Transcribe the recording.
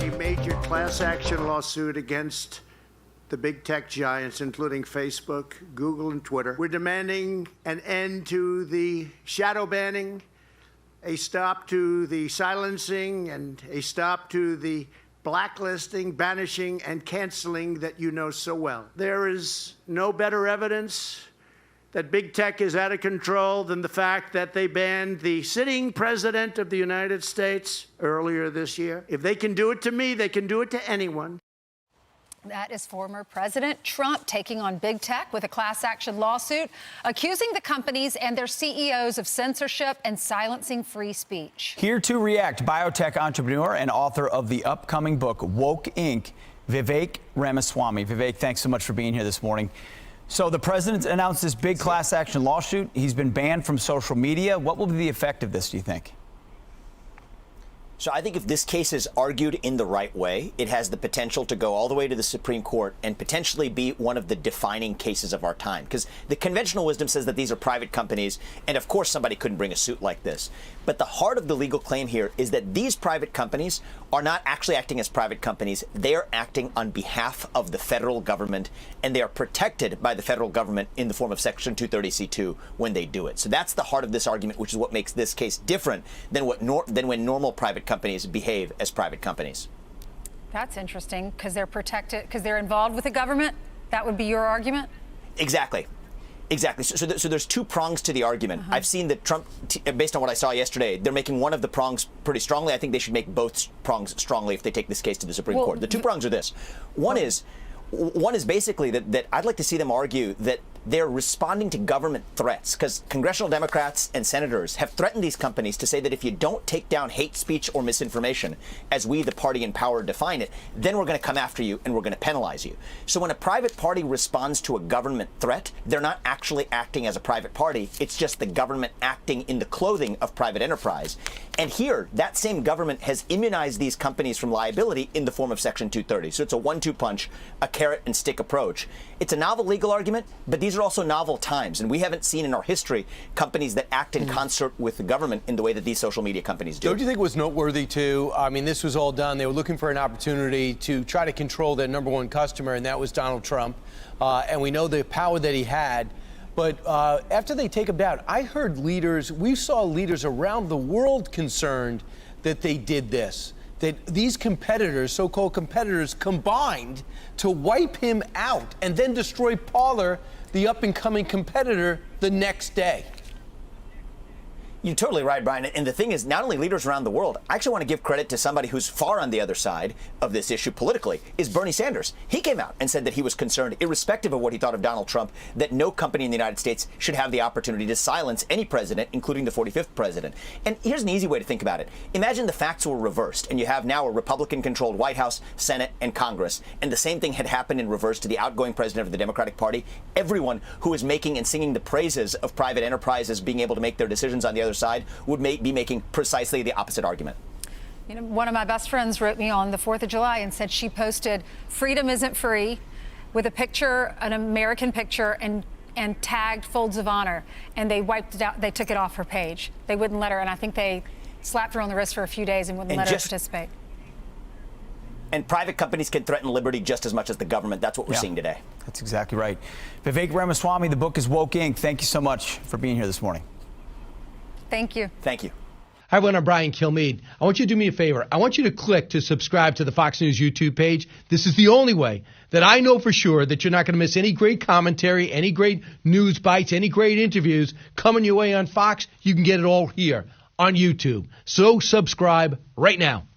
a major class action lawsuit against the big tech giants, including Facebook, Google, and Twitter. We're demanding an end to the shadow banning, a stop to the silencing, and a stop to the blacklisting, banishing, and canceling that you know so well. There is no better evidence that big tech is out of control than the fact that they banned the sitting president of the United States earlier this year. If they can do it to me, they can do it to anyone. That is former President Trump taking on big tech with a class action lawsuit, accusing the companies and their CEOs of censorship and silencing free speech. Here to react, biotech entrepreneur and author of the upcoming book, Woke Inc., Vivek Ramaswamy. Vivek, thanks so much for being here this morning. So the president announced this big class action lawsuit. He's been banned from social media. What will be the effect of this, do you think? So I think if this case is argued in the right way, it has the potential to go all the way to the Supreme Court and potentially be one of the defining cases of our time. Because the conventional wisdom says that these are private companies, and of course somebody couldn't bring a suit like this. But the heart of the legal claim here is that these private companies are not actually acting as private companies. They are acting on behalf of the federal government, and they are protected by the federal government in the form of Section 230C2 when they do it. So that's the heart of this argument, which is what makes this case different than when normal private companies behave as private companies. That's interesting, because they're protected, because they're involved with the government. That would be your argument? Exactly. Exactly. So there's two prongs to the argument. I've seen that Trump, based on what I saw yesterday, they're making one of the prongs pretty strongly. I think they should make both prongs strongly if they take this case to the Supreme Court. The two prongs are this. One is basically that I'd like to see them argue that they're responding to government threats, because congressional Democrats and senators have threatened these companies to say that if you don't take down hate speech or misinformation, as we, the party in power, define it, then we're going to come after you and we're going to penalize you. So when a private party responds to a government threat, they're not actually acting as a private party. It's just the government acting in the clothing of private enterprise. And here, that same government has immunized these companies from liability in the form of Section 230. So it's a 1-2 punch, a carrot and stick approach. It's a novel legal argument, but these are also novel times, and we haven't seen in our history companies that act in concert with the government in the way that these social media companies do. Don't you think it was noteworthy, too? I mean, this was all done. They were looking for an opportunity to try to control their number one customer, and that was Donald Trump. And we know the power that he had. But after they take him down, I heard we saw leaders around the world concerned that they did this, that these competitors, so-called competitors, combined to wipe him out and then destroy Parler, the up-and-coming competitor, the next day. You're totally right, Brian. And the thing is, not only leaders around the world, I actually want to give credit to somebody who's far on the other side of this issue politically, is Bernie Sanders. He came out and said that he was concerned, irrespective of what he thought of Donald Trump, that no company in the United States should have the opportunity to silence any president, including the 45th president. And here's an easy way to think about it. Imagine the facts were reversed, and you have now a Republican-controlled White House, Senate, and Congress, and the same thing had happened in reverse to the outgoing president of the Democratic Party. Everyone who is making and singing the praises of private enterprises being able to make their decisions on the other side would be making precisely the opposite argument. You know, one of my best friends wrote me on the 4th of July and said she posted "Freedom isn't free" with a picture, an American picture, and tagged Folds of Honor, and they wiped it out. They took it off her page. They wouldn't let her, and I think they slapped her on the wrist for a few days and wouldn't let her participate. And private companies can threaten liberty just as much as the government. That's what we're seeing today. That's exactly right. Vivek Ramaswamy, the book is Woke Inc. Thank you so much for being here this morning. Thank you. Thank you. Hi, everyone. I'm Brian Kilmeade. I want you to do me a favor. I want you to click to subscribe to the Fox News YouTube page. This is the only way that I know for sure that you're not going to miss any great commentary, any great news bites, any great interviews coming your way on Fox. You can get it all here on YouTube. So subscribe right now.